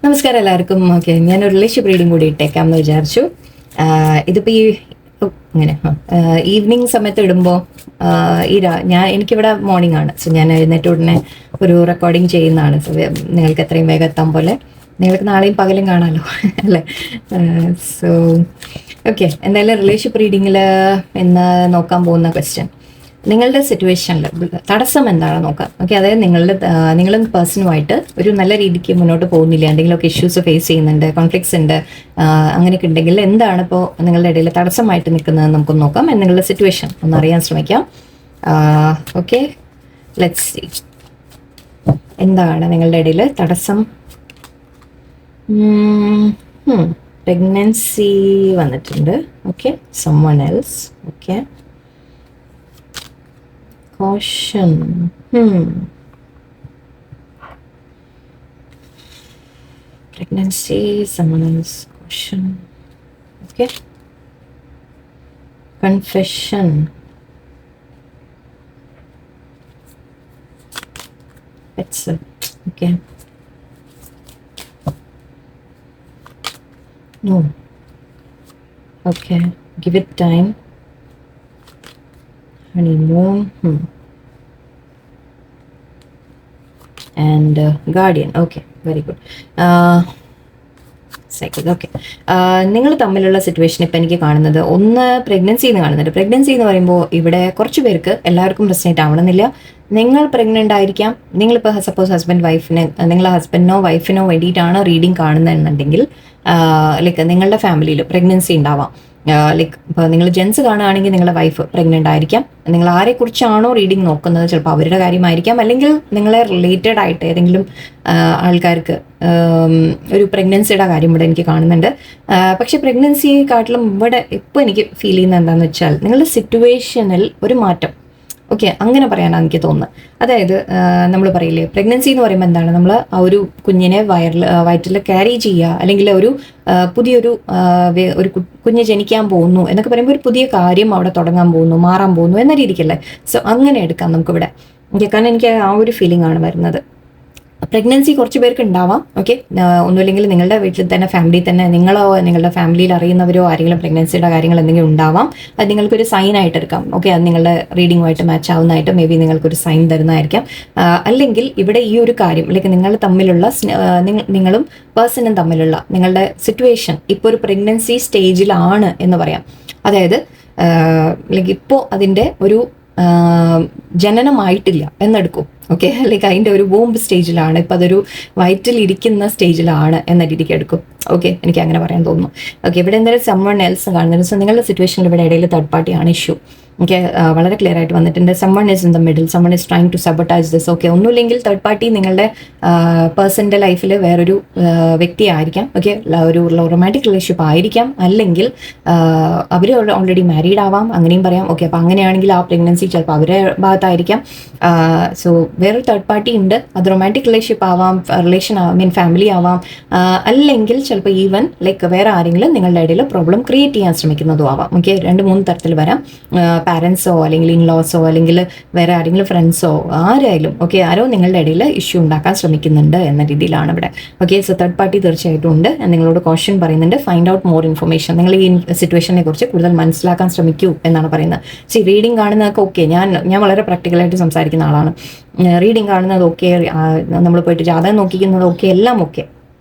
നമസ്കാരം എല്ലാവർക്കും. ഓക്കെ, ഞാനൊരു റിലേഷൻഷിപ്പ് റീഡിംഗ് കൂടി ഇട്ടേക്കാം എന്ന് വിചാരിച്ചു. ഇതിപ്പോൾ ഇങ്ങനെ ഈവനിങ് സമയത്ത് ഇടുമ്പോൾ എനിക്കിവിടെ മോർണിംഗ് ആണ്. സോ ഞാൻ എഴുന്നേറ്റ് ഉടനെ ഒരു റെക്കോർഡിങ് ചെയ്യുന്നതാണ്. സോ നിങ്ങൾക്ക് എത്രയും വേഗം എത്താൻ പോലെ നിങ്ങൾക്ക് നാളെയും പകലും കാണാമല്ലോ അല്ലേ? സോ ഓക്കെ, എന്തായാലും റിലേഷൻഷിപ്പ് റീഡിങ്ങിൽ ഇന്ന് നോക്കാൻ പോകുന്ന ക്വസ്റ്റ്യൻ, നിങ്ങളുടെ സിറ്റുവേഷനിൽ തടസ്സം എന്താണ് നോക്കാം. ഓക്കെ, അതായത് നിങ്ങളും പേഴ്സണുമായിട്ട് ഒരു നല്ല രീതിക്ക് മുന്നോട്ട് പോകുന്നില്ല, എന്തെങ്കിലുമൊക്കെ ഇഷ്യൂസ് ഫേസ് ചെയ്യുന്നുണ്ട്, കോൺഫ്ലിക്ട്സ് ഉണ്ട്, അങ്ങനെയൊക്കെ ഉണ്ടെങ്കിൽ എന്താണ് ഇപ്പോൾ നിങ്ങളുടെ ഇടയിൽ തടസ്സമായിട്ട് നിൽക്കുന്നത് നമുക്കൊന്ന് നോക്കാം. നിങ്ങളുടെ സിറ്റുവേഷൻ ഒന്ന് അറിയാൻ ശ്രമിക്കാം. ഓക്കെ, ലെറ്റ്സ് സീ എന്താണ് നിങ്ങളുടെ ഇടയിൽ തടസ്സം. പ്രഗ്നൻസി വന്നിട്ടുണ്ട്. Okay, someone else. Okay, caution. Pregnancy, someone else, caution. Okay. Confession. That's it. Okay. No. Okay. Give it time. Honeymoon. And guardian. Okay, very good. Second. Okay. നിങ്ങൾ തമ്മിലുള്ള situation ഇപ്പം എനിക്ക് കാണുന്നത് ഒന്ന് പ്രഗ്നൻസി എന്ന് കാണുന്നുണ്ട്. പ്രഗ്നൻസി എന്ന് പറയുമ്പോൾ ഇവിടെ കുറച്ച് പേർക്ക് എല്ലാവർക്കും പ്രശ്നമായിട്ട് ആവണമെന്നില്ല. നിങ്ങൾ പ്രഗ്നൻ്റ് ആയിരിക്കാം. നിങ്ങളിപ്പോൾ സപ്പോസ് നിങ്ങൾ ഹസ്ബൻഡിനോ വൈഫിനോ വേണ്ടിയിട്ടാണ് റീഡിങ് കാണുന്നതെന്നുണ്ടെങ്കിൽ ലൈക്ക് നിങ്ങളുടെ ഫാമിലിയിൽ പ്രഗ്നൻസി ഉണ്ടാവാം. ലൈക്ക് ഇപ്പോൾ നിങ്ങൾ ജെൻസ് കാണുകയാണെങ്കിൽ നിങ്ങളുടെ വൈഫ് പ്രഗ്നൻ്റ് ആയിരിക്കാം. നിങ്ങൾ ആരെക്കുറിച്ചാണോ റീഡിങ് നോക്കുന്നത് ചിലപ്പോൾ അവരുടെ കാര്യമായിരിക്കാം, അല്ലെങ്കിൽ നിങ്ങളെ റിലേറ്റഡ് ആയിട്ട് ഏതെങ്കിലും ആൾക്കാർക്ക് ഒരു പ്രഗ്നൻസിയുടെ കാര്യം ഇവിടെ എനിക്ക് കാണുന്നുണ്ട്. പക്ഷെ പ്രഗ്നൻസിയെക്കാട്ടിലും ഇവിടെ ഇപ്പോൾ എനിക്ക് ഫീൽ ചെയ്യുന്നത് എന്താണെന്ന് വെച്ചാൽ നിങ്ങളുടെ സിറ്റുവേഷനിൽ ഒരു മാറ്റം. ഓക്കെ, അങ്ങനെ പറയാനാണ് എനിക്ക് തോന്നുന്നത്. അതായത് നമ്മൾ പറയില്ലേ, പ്രഗ്നൻസി എന്ന് പറയുമ്പോൾ എന്താണ്, നമ്മൾ ആ ഒരു കുഞ്ഞിനെ വയറ്റിൽ ക്യാരി ചെയ്യുക, അല്ലെങ്കിൽ പുതിയൊരു കുഞ്ഞ് ജനിക്കാൻ പോകുന്നു എന്നൊക്കെ പറയുമ്പോൾ ഒരു പുതിയ കാര്യം അവിടെ തുടങ്ങാൻ പോകുന്നു, മാറാൻ പോകുന്നു എന്ന രീതിക്കല്ലേ. സോ അങ്ങനെ എടുക്കാം നമുക്കിവിടെ. ഓക്കെ, കാരണം എനിക്ക് ആ ഒരു ഫീലിംഗ് ആണ് വരുന്നത്. പ്രഗ്നൻസി കുറച്ച് പേർക്ക് ഉണ്ടാവാം. ഓക്കെ, ഒന്നുമില്ലെങ്കിൽ നിങ്ങളുടെ വീട്ടിൽ തന്നെ ഫാമിലിയിൽ തന്നെ നിങ്ങളോ നിങ്ങളുടെ ഫാമിലിയിൽ അറിയുന്നവരോ ആരെങ്കിലും പ്രഗ്നൻസിയുടെ കാര്യങ്ങൾ എന്തെങ്കിലും ഉണ്ടാവാം. അത് നിങ്ങൾക്കൊരു സൈൻ ആയിട്ട് എടുക്കാം. ഓക്കെ, അത് നിങ്ങളുടെ റീഡിങ്ങുമായിട്ട് മാച്ച് ആവുന്നതായിട്ട് മേ ബി നിങ്ങൾക്കൊരു സൈൻ തരുന്നതായിരിക്കാം. അല്ലെങ്കിൽ ഇവിടെ ഈ ഒരു കാര്യം ലൈക്ക് നിങ്ങൾ തമ്മിലുള്ള നിങ്ങളും പേഴ്സണും തമ്മിലുള്ള നിങ്ങളുടെ സിറ്റുവേഷൻ ഇപ്പോൾ ഒരു പ്രഗ്നൻസി സ്റ്റേജിലാണ് എന്ന് പറയാം. അതായത് ലൈക്ക് ഇപ്പോൾ അതിൻ്റെ ഒരു ജനനമായിട്ടില്ല എന്നെടുക്കും. ഓക്കെ, ലൈക്ക് അതിൻ്റെ ഒരു ബോംബ് സ്റ്റേജിലാണ്, ഇപ്പം അതൊരു വയറ്റിൽ ഇരിക്കുന്ന സ്റ്റേജിലാണ് എന്ന രീതിക്ക് എടുക്കും. ഓക്കെ, എനിക്ക് അങ്ങനെ പറയാൻ തോന്നുന്നു. ഓക്കെ, ഇവിടെ എന്തായാലും someone else കാണുന്നത്. സോ നിങ്ങളുടെ സിറ്റുവേഷനിൽ ഇവിടെ ഇടയിൽ തേർഡ് പാർട്ടിയാണ് ഇഷ്യൂ. ഓക്കെ, വളരെ ക്ലിയർ ആയിട്ട് വന്നിട്ടുണ്ട്. someone is in the middle, someone is trying to sabotage this. Okay, ഒന്നുമില്ലെങ്കിൽ തേർഡ് പാർട്ടി നിങ്ങളുടെ പേഴ്സൻ്റെ ലൈഫിൽ വേറൊരു വ്യക്തി ആയിരിക്കാം. ഓക്കെ, ഒരു റൊമാൻറ്റിക് റിലേഷൻഷിപ്പ് ആയിരിക്കാം, അല്ലെങ്കിൽ അവർ ഓൾറെഡി മാരീഡ് ആവാം, അങ്ങനെയും പറയാം. ഓക്കെ, അപ്പോൾ അങ്ങനെയാണെങ്കിൽ ആ പ്രഗ്നൻസി ചിലപ്പോൾ അവരുടെ ഭാഗത്തായിരിക്കാം. സോ വേറൊരു തേർഡ് പാർട്ടി ഉണ്ട്. അത് റൊമാൻറ്റിക് റിലേഷൻഷിപ്പ് ആവാം, ഫാമിലി ആവാം, അല്ലെങ്കിൽ ചിലപ്പോൾ ഈവൻ ലൈക്ക് വേറെ ആരെങ്കിലും നിങ്ങളുടെ ഇടയിൽ പ്രോബ്ലം ക്രിയേറ്റ് ചെയ്യാൻ ശ്രമിക്കുന്നതും ആവാം. ഓക്കെ, 2-3 തരത്തിൽ വരാം. പാരൻസോ അല്ലെങ്കിൽ ഇൻലോസോ അല്ലെങ്കിൽ വേറെ ആരെങ്കിലും ഫ്രണ്ട്സോ ആരായാലും ഓക്കെ, ആരോ നിങ്ങളുടെ ഇടയിൽ ഇഷ്യൂ ഉണ്ടാക്കാൻ ശ്രമിക്കുന്നുണ്ട് എന്ന രീതിയിലാണ് ഇവിടെ. ഓക്കെ, സോ തേർഡ് പാർട്ടി തീർച്ചയായിട്ടും ഉണ്ട്. നിങ്ങളോട് കോഷൻ പറയുന്നുണ്ട്, ഫൈൻഡ് ഔട്ട് മോർ ഇൻഫർമേഷൻ. നിങ്ങൾ ഈ സിറ്റുവേഷനെ കുറിച്ച് കൂടുതൽ മനസ്സിലാക്കാൻ ശ്രമിക്കൂ എന്നാണ് പറയുന്നത്. റീഡിങ് കാണുന്നതൊക്കെ ഓക്കെ, ഞാൻ വളരെ പ്രാക്ടിക്കലായിട്ട് സംസാരിക്കുന്ന ആളാണ്. റീഡിങ് കാണുന്നത് ഓക്കെ, നമ്മൾ പോയിട്ട് ജാതകം നോക്കിക്കുന്നത് ഓക്കെ, എല്ലാം ഓക്കെ.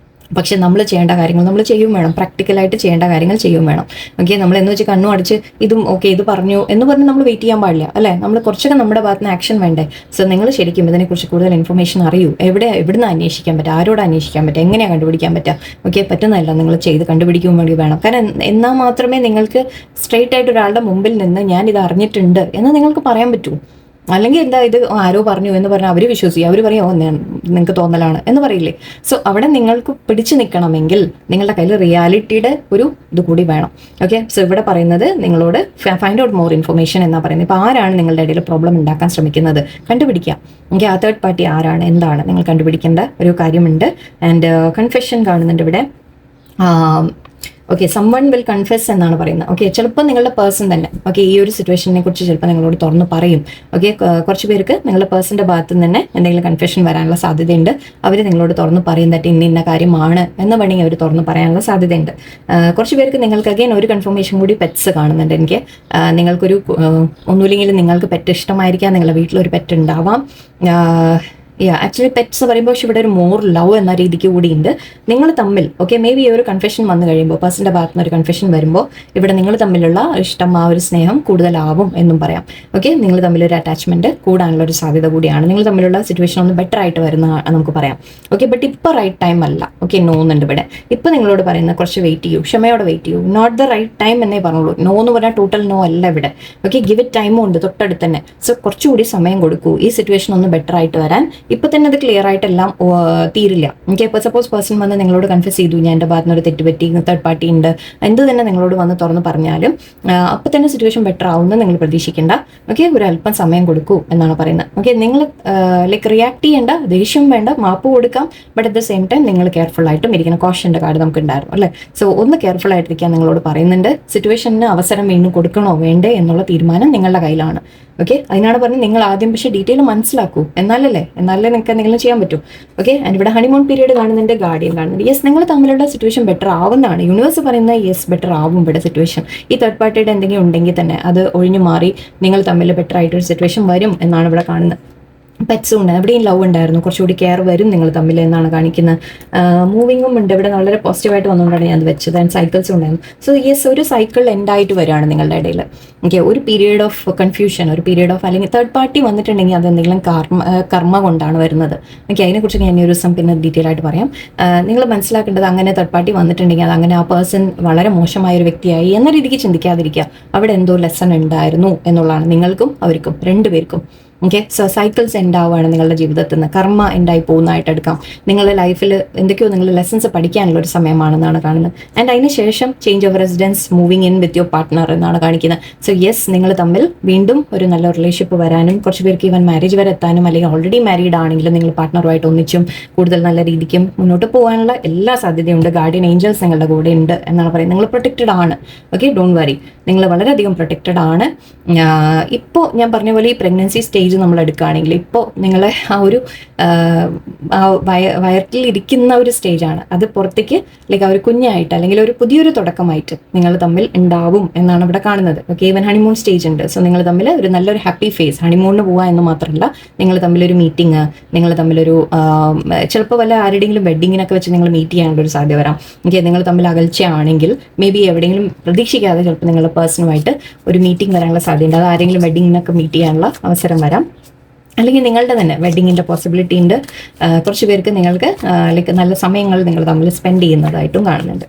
പക്ഷെ നമ്മൾ ചെയ്യേണ്ട കാര്യങ്ങൾ നമ്മൾ ചെയ്യും വേണം, പ്രാക്ടിക്കലായിട്ട് ചെയ്യേണ്ട കാര്യങ്ങൾ ചെയ്യും വേണം. ഓക്കെ, നമ്മൾ എന്ന് വെച്ച് കണ്ണു അടിച്ച് ഇതും ഓക്കെ ഇത് പറഞ്ഞു എന്ന് പറഞ്ഞ് നമ്മൾ വെയിറ്റ് ചെയ്യാൻ പാടില്ല അല്ലേ. നമ്മൾ കുറച്ചൊക്കെ നമ്മുടെ ഭാഗത്ത് നിന്ന് ആക്ഷൻ വേണ്ടേ. സോ നിങ്ങൾ ശരിക്കും ഇതിനെക്കുറിച്ച് കൂടുതൽ ഇൻഫർമേഷൻ അറിയൂ. എവിടുന്ന് അന്വേഷിക്കാൻ പറ്റുക, ആരോട് അന്വേഷിക്കാൻ പറ്റുക, എങ്ങനെയാണ് കണ്ടുപിടിക്കാൻ പറ്റുക. ഓക്കെ, പറ്റുന്നതല്ല, നിങ്ങൾ ചെയ്ത് കണ്ടുപിടിക്കാൻ വേണ്ടി വേണം. കാരണം എന്നാൽ മാത്രമേ നിങ്ങൾക്ക് സ്ട്രെയിറ്റ് ആയിട്ട് ഒരാളുടെ മുമ്പിൽ നിന്ന് ഞാൻ ഇത് അറിഞ്ഞിട്ടുണ്ട് എന്ന് നിങ്ങൾക്ക് പറയാൻ പറ്റൂ. അല്ലെങ്കിൽ എന്താ ഇത് ആരോ പറഞ്ഞു എന്ന് പറഞ്ഞാൽ അവർ വിശ്വസിക്കും, അവർ പറയും നിങ്ങൾക്ക് തോന്നലാണ് എന്ന് പറയില്ലേ. സോ അവിടെ നിങ്ങൾക്ക് പിടിച്ചു നിൽക്കണമെങ്കിൽ നിങ്ങളുടെ കയ്യിൽ റിയാലിറ്റിയുടെ ഒരു ഇത് കൂടി വേണം. ഓക്കെ, സോ ഇവിടെ പറയുന്നത് നിങ്ങളോട് ഫൈൻഡ് ഔട്ട് മോർ ഇൻഫർമേഷൻ എന്നാ പറയുന്നത്. ഇപ്പോൾ ആരാണ് നിങ്ങളുടെ ഇടയിൽ പ്രോബ്ലം ഉണ്ടാക്കാൻ ശ്രമിക്കുന്നത് കണ്ടുപിടിക്കാം. ഓക്കെ, ആ തേർഡ് പാർട്ടി ആരാണ് എന്താണ് നിങ്ങൾ കണ്ടുപിടിക്കേണ്ട ഒരു കാര്യമുണ്ട്. ആൻഡ് കൺഫെഷൻ കാണുന്നുണ്ട് ഇവിടെ. ഓക്കെ, സംവൺ വിൽ കൺഫെസ് എന്നാണ് പറയുന്നത്. ഓക്കെ, ചിലപ്പോൾ നിങ്ങളുടെ പേഴ്സൺ തന്നെ ഓക്കെ ഈ ഒരു സിറ്റുവേഷനെ കുറിച്ച് ചിലപ്പോൾ നിങ്ങളോട് തുറന്ന് പറയും. ഓക്കെ, കുറച്ച് പേർക്ക് നിങ്ങളുടെ പേഴ്സന്റെ ഭാഗത്ത് നിന്ന് തന്നെ എന്തെങ്കിലും കൺഫെഷൻ വരാനുള്ള സാധ്യതയുണ്ട്. അവർ നിങ്ങളോട് തുറന്ന് പറയും തട്ടി ഇന്ന കാര്യമാണ് എന്ന് വേണമെങ്കിൽ അവർ തുറന്ന് പറയാനുള്ള സാധ്യതയുണ്ട്. കുറച്ച് പേർക്ക് നിങ്ങൾക്ക് അഗൈൻ ഒരു കൺഫർമേഷൻ കൂടി പെറ്റ്സ് കാണുന്നുണ്ട് എനിക്ക്. നിങ്ങൾക്കൊരു ഒന്നുമില്ലെങ്കിൽ നിങ്ങൾക്ക് പെറ്റ് ഇഷ്ടമായിരിക്കാം, നിങ്ങളുടെ വീട്ടിലൊരു പെറ്റ് ഉണ്ടാവാം. ആക്ച്വലി പെറ്റ്സ് പറയുമ്പോൾ ഇവിടെ ഒരു മോർ ലവ് എന്ന രീതിക്ക് കൂടിയുണ്ട് നിങ്ങൾ തമ്മിൽ. ഓക്കെ, മേ ബി ഒരു കൺഫെഷൻ വന്നു കഴിയുമ്പോൾ പേഴ്സന്റെ ഭാഗത്ത് നിന്ന് ഒരു കൺഫെഷൻ വരുമ്പോൾ ഇവിടെ നിങ്ങൾ തമ്മിലുള്ള ഇഷ്ടം, ആ ഒരു സ്നേഹം കൂടുതലാവും എന്നും പറയാം. ഓക്കെ, നിങ്ങൾ തമ്മിലൊരു അറ്റാച്ച്മെന്റ് കൂടാനുള്ള ഒരു സാധ്യത കൂടിയാണ്. നിങ്ങൾ തമ്മിലുള്ള സിറ്റുവേഷൻ ഒന്ന് ബെറ്റർ ആയിട്ട് വരുന്ന നമുക്ക് പറയാം. ഓക്കെ, ബട്ട് ഇപ്പോൾ റൈറ്റ് ടൈം അല്ല. ഓക്കെ, നോന്നുണ്ട് ഇവിടെ. ഇപ്പം നിങ്ങളോട് പറയുന്ന കുറച്ച് വെയിറ്റ് ചെയ്യൂ, ക്ഷമയോടെ വെയിറ്റ് ചെയ്യൂ. നോട്ട് ദ റൈറ്റ് ടൈം എന്നേ പറഞ്ഞുള്ളൂ. നോ എന്ന് പറഞ്ഞാൽ ടോട്ടൽ നോ അല്ല ഇവിടെ. ഓക്കെ, ഗിവ് ഇറ്റ് ടൈമും ഉണ്ട് തൊട്ടടുത്ത് തന്നെ. സോ കുറച്ചുകൂടി സമയം കൊടുക്കൂ ഈ സിറ്റുവേഷൻ ഒന്ന് ബെറ്റർ ആയിട്ട് വരാൻ. ഇപ്പൊ തന്നെ അത് ക്ലിയർ ആയിട്ടെല്ലാം തീരില്ല. ഓക്കെ, ഇപ്പോൾ സപ്പോസ് പേഴ്സൺ വന്ന് നിങ്ങളോട് കൺഫ്യൂസ് ചെയ്തു, ഞാൻ എൻ്റെ ഭാഗത്ത് നിന്ന് ഒരു തെറ്റുപറ്റി, തേർഡ് പാർട്ടി ഉണ്ട്, എന്ത് തന്നെ നിങ്ങളോട് വന്ന് തുറന്ന് പറഞ്ഞാലും അപ്പം തന്നെ സിറ്റുവേഷൻ ബെറ്റർ ആവുമെന്ന് നിങ്ങൾ പ്രതീക്ഷിക്കേണ്ട. ഓക്കെ, ഒരു അല്പം സമയം കൊടുക്കൂ എന്നാണ് പറയുന്നത്. ഓക്കെ, നിങ്ങൾ ലൈക്ക് റിയാക്ട് ചെയ്യേണ്ട, ദേഷ്യം വേണ്ട, മാപ്പ് കൊടുക്കാം. But at the same time നിങ്ങൾ കെയർഫുൾ ആയിട്ടും ഇരിക്കണം. കോഷൻ്റെ കാർഡ് നമുക്ക് ഉണ്ടായിരുന്നു അല്ലേ. സോ ഒന്ന് കെയർഫുൾ ആയിട്ടിരിക്കാൻ നിങ്ങളോട് പറയുന്നുണ്ട്. സിറ്റുവേഷന് അവസരം വീണ്ടും കൊടുക്കണോ വേണ്ടേ എന്നുള്ള തീരുമാനം നിങ്ങളുടെ കയ്യിലാണ്. ഓക്കെ, അതിനാണ് പറഞ്ഞത് നിങ്ങൾ ആദ്യം പക്ഷേ ഡീറ്റെയിൽ മനസ്സിലാക്കൂ, എന്നാലല്ലേ നിങ്ങൾക്ക് എന്തെങ്കിലും ചെയ്യാൻ പറ്റൂ. ഓക്കെ, ആൻഡ് ഇവിടെ ഹണിമൂൺ പീരീഡ് കാണുന്നുണ്ട്, ഗാർഡിയൻ കാണുന്നുണ്ട്. യെസ്, നിങ്ങൾ തമ്മിലുള്ള സിറ്റുവേഷൻ ബെറ്റർ ആവുന്നതാണ് യൂണിവേഴ്സ് പറയുന്നത്. യെസ്, ബെറ്റർ ആവും ഇവിടെ സിറ്റുവേഷൻ. ഈ തേർഡ് പാർട്ടിയുടെ എന്തെങ്കിലും ഉണ്ടെങ്കിൽ തന്നെ അത് ഒഴിഞ്ഞു മാറി നിങ്ങൾ തമ്മിൽ ബെറ്റർ ആയിട്ടൊരു സിറ്റുവേഷൻ വരും എന്നാണ് ഇവിടെ കാണുന്നത്. പെറ്റ്സും ഉണ്ട്, എവിടെയും ലവ് ഉണ്ടായിരുന്നു, കുറച്ചുകൂടി കെയർ വരും നിങ്ങൾ തമ്മിൽ എന്നാണ് കാണിക്കുന്നത്. മൂവിങ്ങും ഉണ്ട് ഇവിടെ, വളരെ പോസിറ്റീവായിട്ട് വന്നുകൊണ്ടാണ് ഞാൻ അത് വെച്ചത്. ആൻഡ് സൈക്കിൾസും ഉണ്ടായിരുന്നു. സോ യെസ്, ഒരു സൈക്കിൾ എൻഡായിട്ട് വരികയാണ് നിങ്ങളുടെ ഇടയിൽ. ഓക്കെ, ഒരു പീരീഡ് ഓഫ് കൺഫ്യൂഷൻ, ഒരു പീരീഡ് ഓഫ് അല്ലെങ്കിൽ തേർഡ് പാർട്ടി വന്നിട്ടുണ്ടെങ്കിൽ അത് എന്തെങ്കിലും കർമ്മ കൊണ്ടാണ് വരുന്നത്. ഓക്കെ, അതിനെക്കുറിച്ച് ഞാൻ ഈ ഒരു ദിവസം പിന്നെ ഡീറ്റെയിൽ ആയിട്ട് പറയാം. നിങ്ങൾ മനസ്സിലാക്കേണ്ടത് അങ്ങനെ തേർഡ് പാർട്ടി വന്നിട്ടുണ്ടെങ്കിൽ അത് അങ്ങനെ ആ പേഴ്സൺ വളരെ മോശമായ ഒരു വ്യക്തിയായി എന്ന രീതിക്ക് ചിന്തിക്കാതിരിക്കുക. അവിടെ എന്തോ ലെസൺ ഉണ്ടായിരുന്നു എന്നുള്ളതാണ് നിങ്ങൾക്കും അവർക്കും രണ്ടുപേർക്കും. ഓക്കെ, സോ സൈക്കിൾസ് എൻഡ് ആവുകയാണ് നിങ്ങളുടെ ജീവിതത്തിൽ നിന്ന്. കർമ്മ എൻഡായി പോകുന്നതായിട്ട് എടുക്കാം. നിങ്ങളുടെ ലൈഫിൽ എന്തൊക്കെയോ നിങ്ങൾ ലെസൺസ് പഠിക്കാനുള്ള ഒരു സമയമാണെന്നാണ് കാണുന്നത്. ആൻഡ് അതിന് ശേഷം change of residence, moving in with your partner എന്നാണ് കാണിക്കുന്നത്. സോ യെസ്, നിങ്ങൾ തമ്മിൽ വീണ്ടും ഒരു നല്ല റിലേഷൻഷിപ്പ് വരാനും കുറച്ച് പേർക്ക് ഈവൻ മാരേജ് വരെ എത്താനും, അല്ലെങ്കിൽ ഓൾറെഡി മാരീഡ് ആണെങ്കിലും നിങ്ങൾ പാർട്ട്ണറുമായിട്ട് ഒന്നിച്ചും കൂടുതൽ നല്ല രീതിക്കും മുന്നോട്ട് പോകാനുള്ള എല്ലാ സാധ്യതയുണ്ട്. ഗാർഡിയൻ ഏഞ്ചൽസ് നിങ്ങളുടെ കൂടെ ഉണ്ട് എന്നാണ് പറയുന്നത്. നിങ്ങൾ പ്രൊട്ടക്റ്റഡ് ആണ്. ഓക്കെ, ഡോണ്ട് വറി, നിങ്ങൾ വളരെയധികം പ്രൊട്ടക്റ്റഡ് ആണ്. ഇപ്പോൾ ഞാൻ പറഞ്ഞ പോലെ ഈ പ്രഗ്നൻസി സ്റ്റേജ് നമ്മൾ എടുക്കുകയാണെങ്കിൽ ഇപ്പോൾ നിങ്ങളെ ആ ഒരു വയറ്റിൽ ഇരിക്കുന്ന ഒരു സ്റ്റേജാണ്. അത് പുറത്തേക്ക് ലൈക്ക് ആ ഒരു കുഞ്ഞായിട്ട് അല്ലെങ്കിൽ ഒരു പുതിയൊരു തുടക്കമായിട്ട് നിങ്ങൾ തമ്മിൽ ഉണ്ടാവും എന്നാണ് ഇവിടെ കാണുന്നത്. ഓക്കെ, ഈവൻ ഹണിമൂൺ സ്റ്റേജ് ഉണ്ട്. സോ നിങ്ങൾ തമ്മിൽ ഒരു നല്ലൊരു ഹാപ്പി ഫേസ്, ഹണിമൂണിന് പോവുക എന്ന് മാത്രമല്ല, നിങ്ങൾ തമ്മിലൊരു മീറ്റിംഗ്, നിങ്ങൾ തമ്മിലൊരു ചിലപ്പോൾ വല്ല ആരുടെയെങ്കിലും വെഡിങ്ങിനൊക്കെ വെച്ച് നിങ്ങൾ മീറ്റ് ചെയ്യാനുള്ള ഒരു സാധ്യത വരാം. ഓക്കെ, നിങ്ങൾ തമ്മിൽ അകൽച്ചയാണെങ്കിൽ മേ ബി എവിടെയെങ്കിലും പ്രതീക്ഷിക്കാതെ ചിലപ്പോൾ നിങ്ങളുടെ പേഴ്സണുമായിട്ട് ഒരു മീറ്റിംഗ് വരാനുള്ള സാധ്യതയുണ്ട്. അത് ആരെങ്കിലും വെഡിങ്ങിനൊക്കെ മീറ്റ് ചെയ്യാനുള്ള അവസരം വരാം. അല്ലെങ്കിൽ നിങ്ങളുടെ തന്നെ വെഡിങ്ങിൻ്റെ പോസിബിലിറ്റി ഉണ്ട്. കുറച്ച് പേർക്ക് നിങ്ങൾക്ക് ലൈക്ക് നല്ല സമയങ്ങൾ നിങ്ങൾ തമ്മിൽ സ്പെൻഡ് ചെയ്യുന്നതായിട്ടും കാണുന്നുണ്ട്.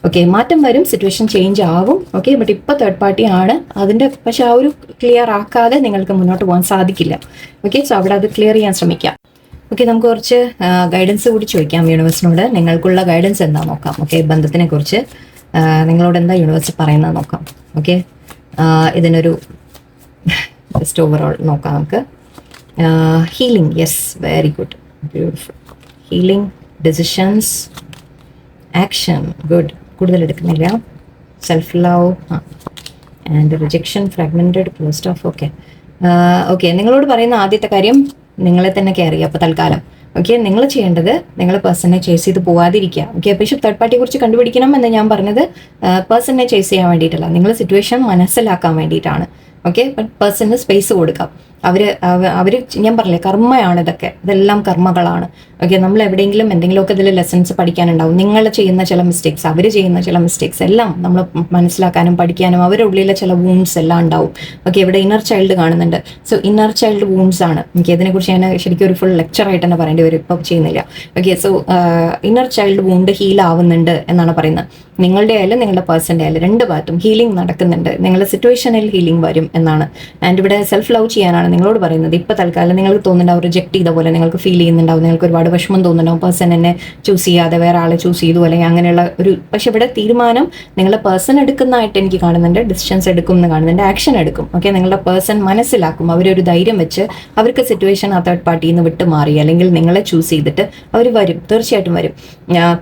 ഓക്കെ, മാറ്റം വരും, സിറ്റുവേഷൻ ചേഞ്ച് ആവും. ഓക്കെ, ബട്ട് ഇപ്പോൾ തേർഡ് പാർട്ടി ആണ് അതിൻ്റെ, പക്ഷെ ആ ഒരു ക്ലിയർ ആക്കാതെ നിങ്ങൾക്ക് മുന്നോട്ട് പോകാൻ സാധിക്കില്ല. ഓക്കെ, സോ അവിടെ അത് ക്ലിയർ ചെയ്യാൻ ശ്രമിക്കാം. ഓക്കെ, നമുക്ക് കുറച്ച് ഗൈഡൻസ് കൂടി ചോദിക്കാം യൂണിവേഴ്സിനോട്. നിങ്ങൾക്കുള്ള ഗൈഡൻസ് എന്താ നോക്കാം. ഓക്കെ, ബന്ധത്തിനെ കുറിച്ച് നിങ്ങളോട് എന്താ യൂണിവേഴ്സ് പറയുന്നത് നോക്കാം. ഓക്കെ, ഇതിനൊരു ജസ്റ്റ് ഓവറോൾ നോക്കാം നമുക്ക്. Healing, yes, very good, beautiful. Healing, decisions, action, good, കൂടുതൽ എടുക്കുന്നില്ല. Self love and rejection, fragmented, closed of. Okay, okay, നിങ്ങളോട് പറയുന്ന ആദ്യത്തെ കാര്യം നിങ്ങളെ തന്നെ കെയർ ചെയ്യുക. അപ്പോൾ തൽക്കാലം ഓക്കെ, നിങ്ങൾ ചെയ്യേണ്ടത് നിങ്ങളെ പേഴ്സണെ ചേസ് ചെയ്ത് പോകാതിരിക്കുക. ഓക്കെ, പക്ഷേ തേർഡ് പാർട്ടിയെ കുറിച്ച് കണ്ടുപിടിക്കണം എന്ന് ഞാൻ പറഞ്ഞത് പേഴ്സണെ ചേസ് ചെയ്യാൻ വേണ്ടിയിട്ടല്ല, നിങ്ങൾ സിറ്റുവേഷൻ മനസ്സിലാക്കാൻ വേണ്ടിയിട്ടാണ്. ഓക്കെ, പേഴ്സണിന് സ്പേസ് കൊടുക്കാം. അവർ ഞാൻ പറഞ്ഞില്ലേ, കർമ്മയാണ് ഇതൊക്കെ, ഇതെല്ലാം കർമ്മകളാണ്. ഓക്കെ, നമ്മൾ എവിടെയെങ്കിലും എന്തെങ്കിലുമൊക്കെ ഇതിൽ ലെസൺസ് പഠിക്കാനുണ്ടാവും. നിങ്ങൾ ചെയ്യുന്ന ചില മിസ്റ്റേക്സ്, അവർ ചെയ്യുന്ന ചില മിസ്റ്റേക്സ് എല്ലാം നമ്മൾ മനസ്സിലാക്കാനും പഠിക്കാനും അവരുടെ ഉള്ളിലെ ചില വൂൺസ് എല്ലാം ഉണ്ടാവും. ഓക്കെ, ഇവിടെ ഇന്നർ ചൈൽഡ് കാണുന്നുണ്ട്. സോ ഇന്നർ ചൈൽഡ് വൂൺസ് ആണ്. എനിക്ക് ഇതിനെക്കുറിച്ച് ഞാൻ ശരിക്കും ഒരു ഫുൾ ലെക്ചറായിട്ട് തന്നെ പറയേണ്ടി വരും, ഇപ്പോൾ ചെയ്യുന്നില്ല. Okay, so inner child wound heal ആവുന്നുണ്ട് എന്നാണ് പറയുന്നത്. നിങ്ങളുടെ ആയാലും നിങ്ങളുടെ പേഴ്സൻ്റെ ആയാലും രണ്ട് ഭാഗത്തും ഹീലിംഗ് നടക്കുന്നുണ്ട്. നിങ്ങളുടെ സിറ്റുവേഷനിൽ ഹീലിംഗ് വരും എന്നാണ്. ആൻഡ് ഇവിടെ സെൽഫ് ലവ് ചെയ്യാനാണ് നിങ്ങളോട് പറയുന്നത്. ഇപ്പോൾ തൽക്കാലം നിങ്ങൾക്ക് തോന്നുന്നുണ്ടാവും റിജക്ട് ചെയ്ത പോലെ നിങ്ങൾക്ക് ഫീൽ ചെയ്യുന്നുണ്ടാവും, നിങ്ങൾക്ക് ഒരുപാട് ഒരുപാട് വിഷമം തോന്നുന്നുണ്ടാവും, പേഴ്സൺ എന്നെ ചൂസ് ചെയ്യാതെ വേറെ ആളെ ചൂസ് ചെയ്തു അല്ലെങ്കിൽ അങ്ങനെയുള്ള ഒരു, പക്ഷെ ഇവിടെ തീരുമാനം നിങ്ങളുടെ പേഴ്സൺ എടുക്കുന്നതായിട്ട് എനിക്ക് കാണുന്നുണ്ട്, ഡിസിഷൻസ് എടുക്കും എന്ന് കാണുന്നുണ്ട്, ആക്ഷൻ എടുക്കും. ഓക്കെ, നിങ്ങളുടെ പേഴ്സൺ മനസ്സിലാക്കും, അവരൊരു ധൈര്യം വെച്ച് അവർക്ക് സിറ്റുവേഷൻ ആ തേർഡ് പാർട്ടിയിൽ നിന്ന് വിട്ട് മാറി അല്ലെങ്കിൽ നിങ്ങളെ ചൂസ് ചെയ്തിട്ട് അവർ വരും, തീർച്ചയായിട്ടും വരും.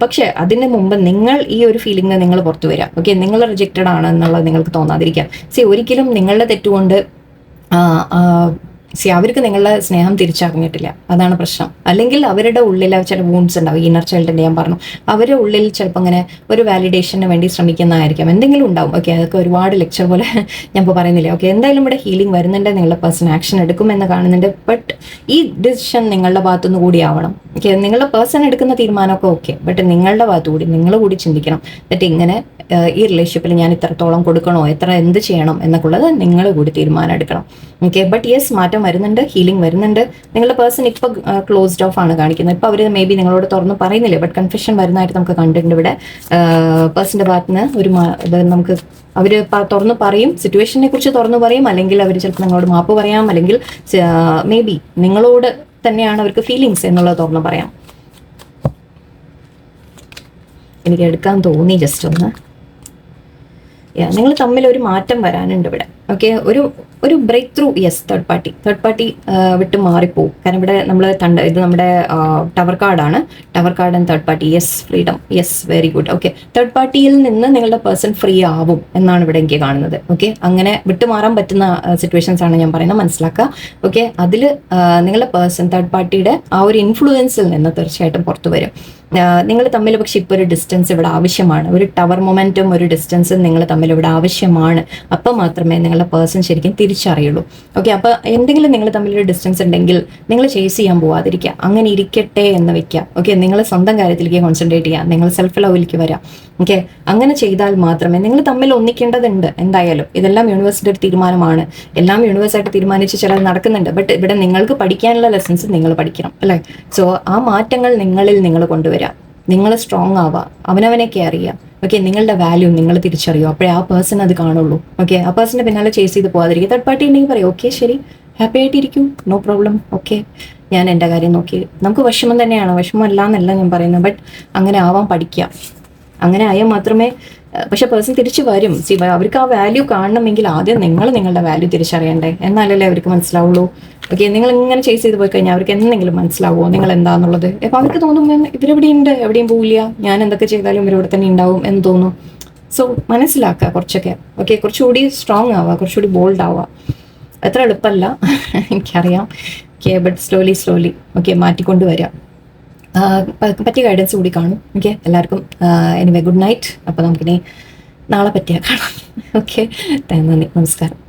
പക്ഷെ അതിന് മുമ്പ് നിങ്ങൾ ഈ ഒരു ഫീലിംഗ് നിങ്ങൾ പുറത്തു വരാം. ഓക്കെ, നിങ്ങൾ റിജക്റ്റഡ് ആണ് എന്നുള്ളത് നിങ്ങൾക്ക് തോന്നാതിരിക്കാം. ഒരിക്കലും നിങ്ങളുടെ തെറ്റുകൊണ്ട് അവർക്ക് നിങ്ങളുടെ സ്നേഹം തിരിച്ചറിഞ്ഞിട്ടില്ല, അതാണ് പ്രശ്നം. അല്ലെങ്കിൽ അവരുടെ ഉള്ളിൽ ചില വൂൺസ് ഉണ്ടാവും, ഇന്നർ ചൈൽഡിൻ്റെ ഞാൻ പറഞ്ഞു, അവരുടെ ഉള്ളിൽ ചിലപ്പോൾ അങ്ങനെ ഒരു വാലിഡേഷന് വേണ്ടി ശ്രമിക്കുന്നതായിരിക്കാം, എന്തെങ്കിലും ഉണ്ടാവും. ഓക്കെ, അതൊക്കെ ഒരുപാട് ലെക്ചർ പോലെ ഞാൻ ഇപ്പോൾ പറയുന്നില്ല. ഓക്കെ, എന്തായാലും ഇവിടെ ഹീലിംഗ് വരുന്നുണ്ട്, നിങ്ങളുടെ പേഴ്സൺ ആക്ഷൻ എടുക്കുമെന്ന് കാണുന്നുണ്ട്. ബട്ട് ഈ ഡിസിഷൻ നിങ്ങളുടെ ഭാഗത്തുനിന്ന് കൂടി ആവണം. ഓക്കെ, നിങ്ങളുടെ പേഴ്സൺ എടുക്കുന്ന തീരുമാനമൊക്കെ ഓക്കെ, ബട്ട് നിങ്ങളുടെ ഭാഗത്തുകൂടി നിങ്ങൾ കൂടി ചിന്തിക്കണം. എന്നിട്ട് ഇങ്ങനെ ഈ റിലേഷൻഷിപ്പിൽ ഞാൻ ഇത്രത്തോളം കൊടുക്കണോ, എന്ത് ചെയ്യണം എന്നൊക്കെ ഉള്ളത് നിങ്ങൾ കൂടി തീരുമാനം എടുക്കണം. ഓക്കെ, ബട്ട് യെസ്, മാറ്റം വരുന്നുണ്ട്, ഹീലിംഗ് വരുന്നുണ്ട്. നിങ്ങളുടെ പേഴ്സൺ ഇപ്പോൾ ക്ലോസ്ഡ് ഓഫ് ആണ് കാണിക്കുന്നത്. ഇപ്പോൾ അവർ മേ ബി നിങ്ങളോട് തുറന്ന് പറയുന്നില്ല, ബട്ട് കൺഫ്യൂഷൻ വരുന്നതായിട്ട് നമുക്ക് കണ്ടിട്ടുണ്ട്. ഇവിടെ പേഴ്സൻ്റെ ഭാഗത്ത് നിന്ന് ഒരു നമുക്ക് അവർ തുറന്ന് പറയും, സിറ്റുവേഷനെ കുറിച്ച് തുറന്നു പറയും, അല്ലെങ്കിൽ അവർ ചിലപ്പോൾ നിങ്ങളോട് മാപ്പ് പറയാം, അല്ലെങ്കിൽ മേ ബി നിങ്ങളോട് തന്നെയാണ് അവർക്ക് ഫീലിങ്സ് എന്നുള്ളത് തുറന്ന് പറയാം. എനിക്ക് എടുക്കാൻ തോന്നി ജസ്റ്റ് ഒന്ന്. നിങ്ങൾ തമ്മിൽ ഒരു മാറ്റം വരാനുണ്ട് ഇവിടെ. ഓക്കെ, ഒരു break through. Yes, third party വിട്ട് മാറിപ്പോവും. കാരണം ഇവിടെ നമ്മൾ ഇത് നമ്മുടെ ടവർ കാർഡാണ്. Tower card and third party. Yes, freedom. Yes, very good. Okay, third പാർട്ടിയിൽ നിന്ന് നിങ്ങളുടെ പേഴ്സൺ ഫ്രീ ആവും എന്നാണ് ഇവിടെ എനിക്ക് കാണുന്നത്. ഓക്കെ, അങ്ങനെ വിട്ടുമാറാൻ പറ്റുന്ന സിറ്റുവേഷൻസ് ആണ് ഞാൻ പറയുന്നത്, മനസ്സിലാക്കുക. ഓക്കെ, അതിൽ നിങ്ങളുടെ പേഴ്സൺ തേർഡ് പാർട്ടിയുടെ ആ ഒരു ഇൻഫ്ലുവൻസിൽ നിന്ന് തീർച്ചയായിട്ടും പുറത്തു വരും. നിങ്ങൾ തമ്മിൽ പക്ഷെ ഇപ്പോൾ ഒരു ഡിസ്റ്റൻസ് ഇവിടെ ആവശ്യമാണ്, ഒരു ടവർ മൊമെന്റും ഒരു ഡിസ്റ്റൻസും നിങ്ങൾ തമ്മിൽ ഇവിടെ ആവശ്യമാണ്. അപ്പം മാത്രമേ നിങ്ങളുടെ പേഴ്സൺ ശരിക്കും തിരിച്ചറിയുള്ളൂ. ഓക്കെ, അപ്പോൾ എന്തെങ്കിലും നിങ്ങൾ തമ്മിലൊരു ഡിസ്റ്റൻസ് ഉണ്ടെങ്കിൽ നിങ്ങൾ ചേസ് ചെയ്യാൻ പോവാതിരിക്കുക, അങ്ങനെ ഇരിക്കട്ടെ എന്ന് വെക്കുക. ഓക്കെ, നിങ്ങൾ സ്വന്തം കാര്യത്തിലേക്ക് കോൺസെൻട്രേറ്റ് ചെയ്യുക, നിങ്ങൾ സെൽഫ് ലവിലേക്ക് വരാം. ഓക്കെ, അങ്ങനെ ചെയ്താൽ മാത്രമേ നിങ്ങൾ തമ്മിൽ ഒന്നിക്കേണ്ടതുണ്ട്. എന്തായാലും ഇതെല്ലാം യൂണിവേഴ്സിന്റെ ഒരു തീരുമാനമാണ്, എല്ലാം യൂണിവേഴ്സായിട്ട് തീരുമാനിച്ച് ചിലത് നടക്കുന്നുണ്ട്. ബട്ട് ഇവിടെ നിങ്ങൾക്ക് പഠിക്കാനുള്ള ലെസൺസ് നിങ്ങൾ പഠിക്കണം, അല്ലേ? സോ ആ മാറ്റങ്ങൾ നിങ്ങളിൽ നിങ്ങൾ കൊണ്ടുവരാം. നിങ്ങൾ സ്ട്രോങ് ആവുക, അവനവനെ കെയർ ചെയ്യുക. ഓക്കെ, നിങ്ങളുടെ വാല്യൂ നിങ്ങൾ തിരിച്ചറിയുക, അപ്പോഴേ ആ പേഴ്സൺ അത് കാണുള്ളൂ. ഓക്കെ, ആ പേഴ്സണിന്റെ പിന്നാലെ ചേസ് ചെയ്ത് പോകാതിരിക്കുക. തേർഡ് പാർട്ടി ഉണ്ടെങ്കിൽ പറയും, ഓക്കെ ശരി, ഹാപ്പി ആയിട്ടിരിക്കും, നോ പ്രോബ്ലം. ഓക്കെ, ഞാൻ എൻ്റെ കാര്യം നോക്കി. നമുക്ക് വിഷമം തന്നെയാണ്, വിഷമമല്ല എന്നല്ല ഞാൻ പറയുന്നത്, ബട്ട് അങ്ങനെ ആവാൻ പഠിക്കുക. അങ്ങനെ ആയാൽ മാത്രമേ, പക്ഷെ പേഴ്സൺ തിരിച്ചു വരും. അവർക്ക് ആ വാല്യൂ കാണണമെങ്കിൽ ആദ്യം നിങ്ങൾ നിങ്ങളുടെ വാല്യൂ തിരിച്ചറിയണ്ടേ, എന്നാലല്ലേ അവർക്ക് മനസ്സിലാവുള്ളൂ. ഓക്കെ, നിങ്ങൾ ഇങ്ങനെ ചേസ് ചെയ്ത് പോയി കഴിഞ്ഞാൽ അവർക്ക് എന്തെങ്കിലും മനസ്സിലാവുമോ നിങ്ങൾ എന്താന്നുള്ളത്? അപ്പം അവർക്ക് തോന്നും ഇവരെവിടെ ഉണ്ട്, എവിടെയും പോവില്ല, ഞാൻ എന്തൊക്കെ ചെയ്താലും ഇവരിവിടെ തന്നെ ഉണ്ടാവും എന്ന് തോന്നും. സോ മനസ്സിലാക്കുക കുറച്ചൊക്കെ. ഓക്കെ, കുറച്ചുകൂടി സ്ട്രോങ് ആവുക, കുറച്ചുകൂടി ബോൾഡ് ആവുക. അത്ര എളുപ്പമല്ല എനിക്കറിയാം. ഓക്കെ, ബട്ട് സ്ലോലി ഓക്കെ മാറ്റിക്കൊണ്ട് വരാം. പറ്റിയ ഗൈഡൻസ് കൂടി കാണും. ഓക്കെ, എല്ലാവർക്കും എനിവേ ഗുഡ് നൈറ്റ്. അപ്പോൾ നമുക്കിനി നാളെ പറ്റിയാൽ കാണാം. ഓക്കെ, നന്ദി, നമസ്കാരം.